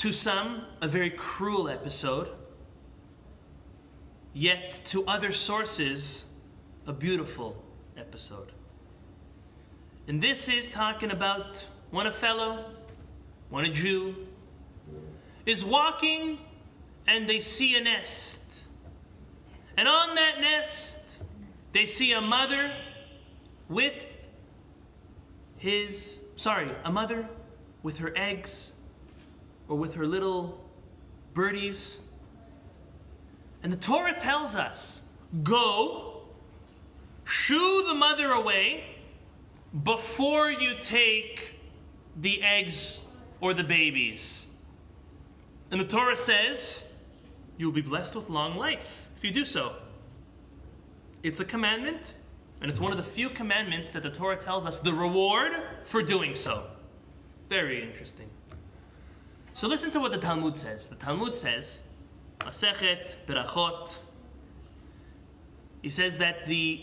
To some, a very cruel episode, yet to other sources, a beautiful episode. And this is talking about when a fellow, when a Jew, is walking and they see a nest. And on that nest, they see a mother with her eggs, or with her little birdies. And the Torah tells us, go, shoo the mother away before you take the eggs or the babies. And the Torah says, you'll be blessed with long life if you do so. It's a commandment, and it's one of the few commandments that the Torah tells us the reward for doing so. Very interesting. So listen to what the Talmud says. The Talmud says, Masechet Berachot, he says that the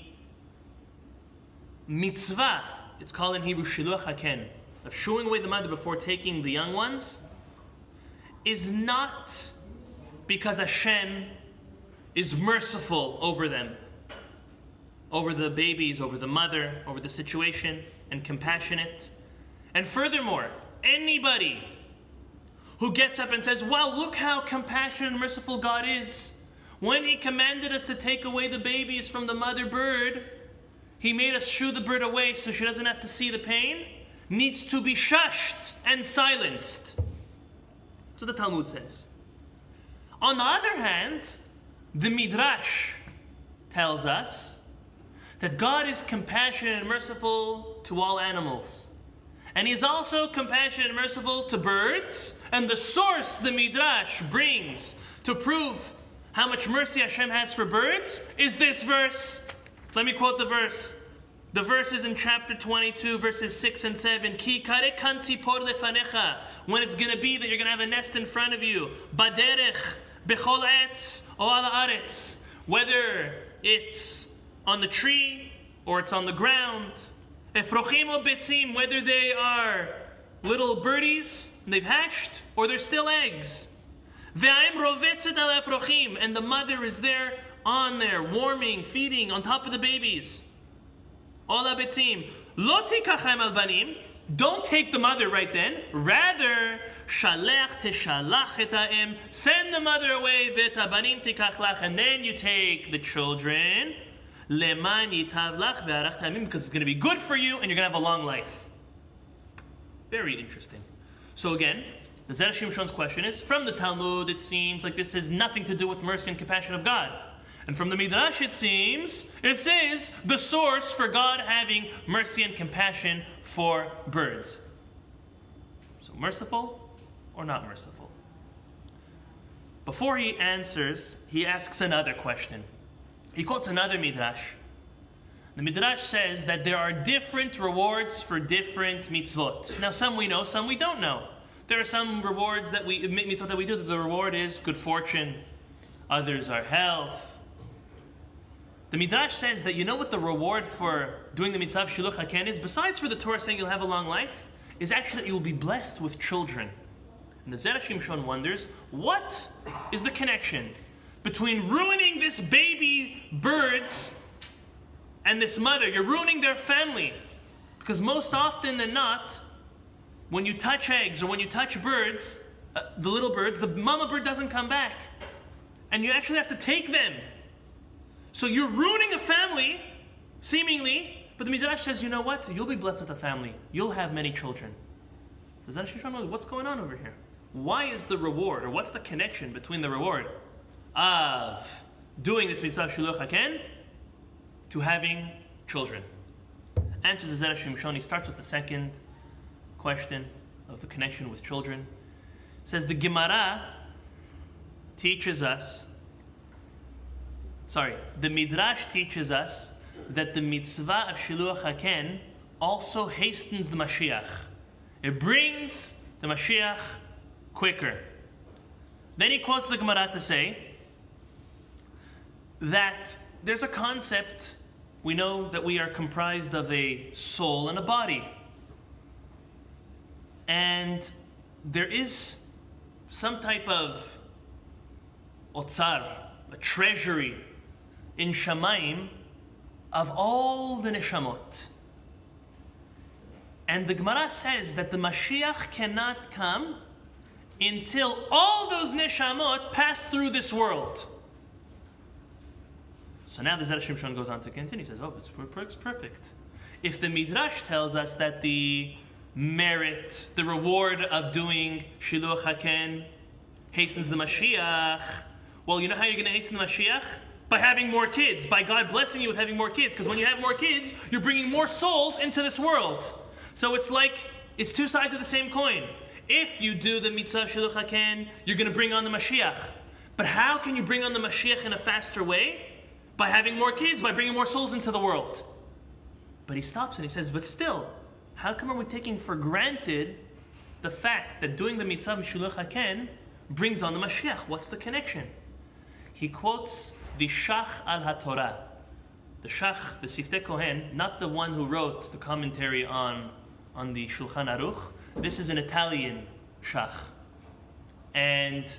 mitzvah, it's called in Hebrew shiluach haken, of shooing away the mother before taking the young ones, is not because Hashem is merciful over them, over the babies, over the mother, over the situation, and compassionate. And furthermore, anybody who gets up and says, wow, look how compassionate and merciful God is. When He commanded us to take away the babies from the mother bird, He made us shoo the bird away so she doesn't have to see the pain, needs to be shushed and silenced. That's what the Talmud says. On the other hand, the Midrash tells us that God is compassionate and merciful to all animals. And He's also compassionate and merciful to birds. And the source the Midrash brings to prove how much mercy Hashem has for birds is this verse. Let me quote the verse. The verse is in chapter 22, verses 6 and 7. Ki kare kan tzipor lefanecha. When it's going to be that you're going to have a nest in front of you. Baderech, bechol etz, o ala aretz. Whether it's on the tree or it's on the ground. Efrochim o betzim, whether they are little birdies and they've hatched or they're still eggs. Ve'aim rovetzet al efrochim, and the mother is there on there, warming, feeding on top of the babies. Ola betzim, lo tikachem al banim, don't take the mother right then. Rather, shalech teshalach et ha'em, send the mother away, ve'et habanim tikach lach, and then you take the children. Leman yitav lach ve'arach ta'amim, because it's going to be good for you and you're going to have a long life. Very interesting. So again, the Zera Shimshon's question is, from the Talmud it seems like this has nothing to do with mercy and compassion of God. And from the Midrash it seems, it says the source for God having mercy and compassion for birds. So merciful or not merciful? Before he answers, he asks another question. He quotes another Midrash. The Midrash says that there are different rewards for different mitzvot. Now some we know, some we don't know. There are some rewards that mitzvot that we do, that the reward is good fortune. Others are health. The Midrash says that you know what the reward for doing the mitzvah of shiluch haken is? Besides for the Torah saying you'll have a long life, is actually that you will be blessed with children. And the Zera Shimshon wonders, what is the connection between ruining this baby birds and this mother? You're ruining their family. Because most often than not, when you touch eggs or when you touch birds, the little birds, the mama bird doesn't come back. And you actually have to take them. So you're ruining a family, seemingly, but the Midrash says, you know what? You'll be blessed with a family. You'll have many children. So Zera Shimshon, what's going on over here? Why is the reward, or what's the connection between the reward of doing this mitzvah shiluch haken to having children? Answers the Zera Shimshon. He starts with the second question of the connection with children. It says the Gemara teaches us, the Midrash teaches us that the mitzvah of shiluach haken also hastens the Mashiach. It brings the Mashiach quicker. Then he quotes the Gemara to say that there's a concept. We know that we are comprised of a soul and a body. And there is some type of otzar, a treasury in Shamayim of all the neshamot. And the Gemara says that the Mashiach cannot come until all those neshamot pass through this world. So now the Zera Shimshon goes on to continue. He says, oh, it's perfect. If the Midrash tells us that the merit, the reward of doing Shiluach HaKen hastens the Mashiach, well, you know how you're going to hasten the Mashiach? By having more kids, by God blessing you with having more kids. Because when you have more kids, you're bringing more souls into this world. So it's like, it's two sides of the same coin. If you do the mitzvah Shiluach HaKen, you're going to bring on the Mashiach. But how can you bring on the Mashiach in a faster way? By having more kids, by bringing more souls into the world. But he stops and he says, but still, how come are we taking for granted the fact that doing the mitzvah Shiluach HaKen brings on the Mashiach? What's the connection? He quotes the Shach al HaTorah. The Shach, the Siftei Kohen, not the one who wrote the commentary on the Shulchan Aruch. This is an Italian Shach. And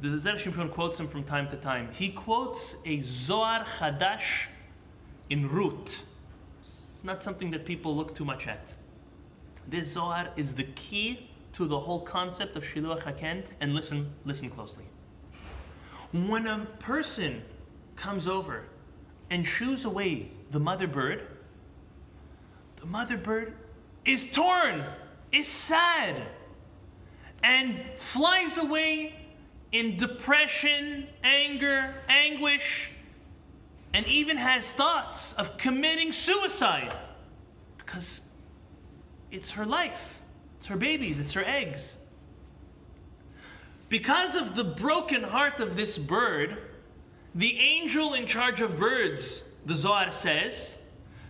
the Zera Shimshon quotes him from time to time. He quotes a Zohar Chadash in root. It's not something that people look too much at. This Zohar is the key to the whole concept of Shiluach HaKen, and listen closely. When a person comes over and shoos away the mother bird is torn, is sad, and flies away in depression, anger, anguish, and even has thoughts of committing suicide because it's her life, it's her babies, it's her eggs. Because of the broken heart of this bird, the angel in charge of birds, the Zohar says,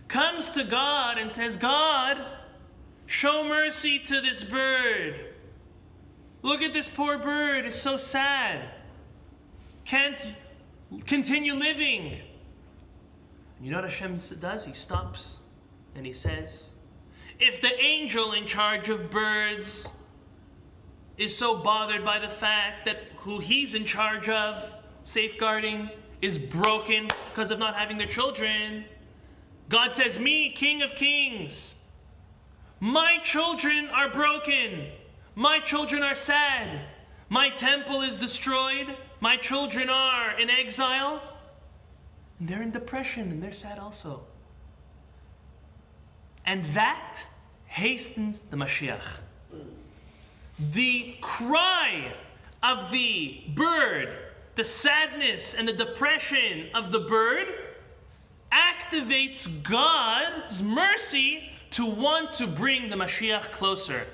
comes to God and says, God, show mercy to this bird. Look at this poor bird, it's so sad. Can't continue living. You know what Hashem does? He stops and he says, if the angel in charge of birds is so bothered by the fact that who he's in charge of safeguarding is broken because of not having their children, God says, me, King of Kings, my children are broken. My children are sad. My temple is destroyed. My children are in exile. And they're in depression and they're sad also. And that hastens the Mashiach. The cry of the bird, the sadness and the depression of the bird activates God's mercy to want to bring the Mashiach closer.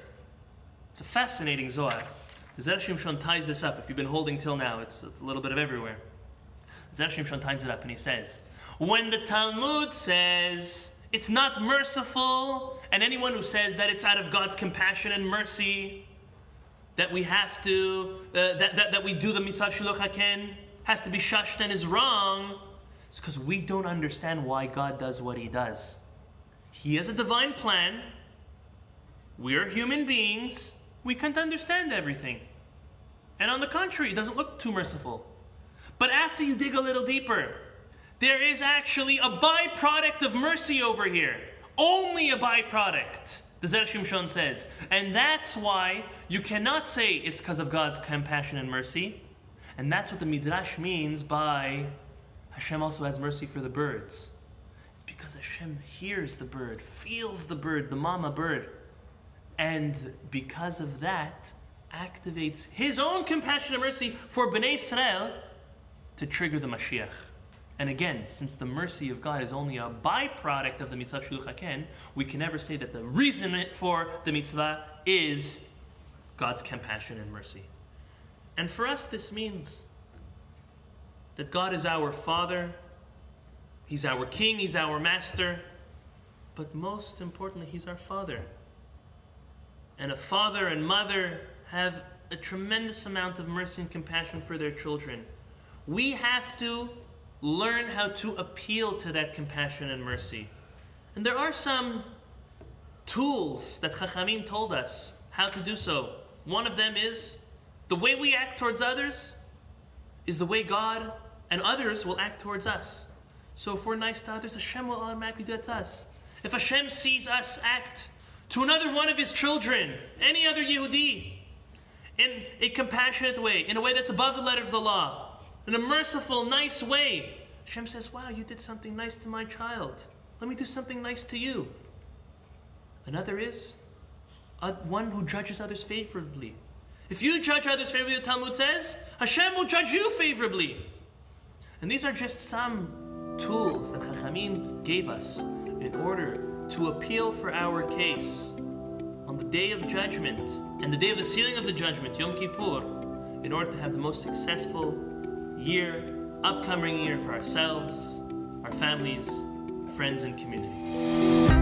It's a fascinating Zohar. The Zera Shimshon ties this up. If you've been holding till now, it's a little bit of everywhere. The Zera Shimshon ties it up and he says, when the Talmud says it's not merciful, and anyone who says that it's out of God's compassion and mercy, that we have to, that we do the mitzvah Shiluach HaKen, has to be shushed and is wrong, it's because we don't understand why God does what he does. He has a divine plan. We're human beings. We can't understand everything. And on the contrary, it doesn't look too merciful. But after you dig a little deeper, there is actually a byproduct of mercy over here. Only a byproduct, the Zera Shimshon says. And that's why you cannot say it's because of God's compassion and mercy. And that's what the Midrash means by Hashem also has mercy for the birds. It's because Hashem hears the bird, feels the bird, the mama bird. And because of that, activates his own compassion and mercy for Bnei Israel to trigger the Mashiach. And again, since the mercy of God is only a byproduct of the mitzvah Shiluach HaKen, we can never say that the reason for the mitzvah is God's compassion and mercy. And for us, this means that God is our Father, He's our King, He's our Master, but most importantly, He's our Father. And a father and mother have a tremendous amount of mercy and compassion for their children. We have to learn how to appeal to that compassion and mercy. And there are some tools that Chachamim told us how to do so. One of them is The way we act towards others is the way God and others will act towards us. So if we're nice to others, Hashem will automatically do that to us. If Hashem sees us act to another one of His children, any other Yehudi, in a compassionate way, in a way that's above the letter of the law, in a merciful, nice way, Hashem says, wow, you did something nice to my child. Let me do something nice to you. Another is one who judges others favorably. If you judge others favorably, the Talmud says, Hashem will judge you favorably. And these are just some tools that Chachamim gave us in order to appeal for our case on the day of judgment and the day of the sealing of the judgment, Yom Kippur, in order to have the most successful upcoming year for ourselves, our families, friends, and community.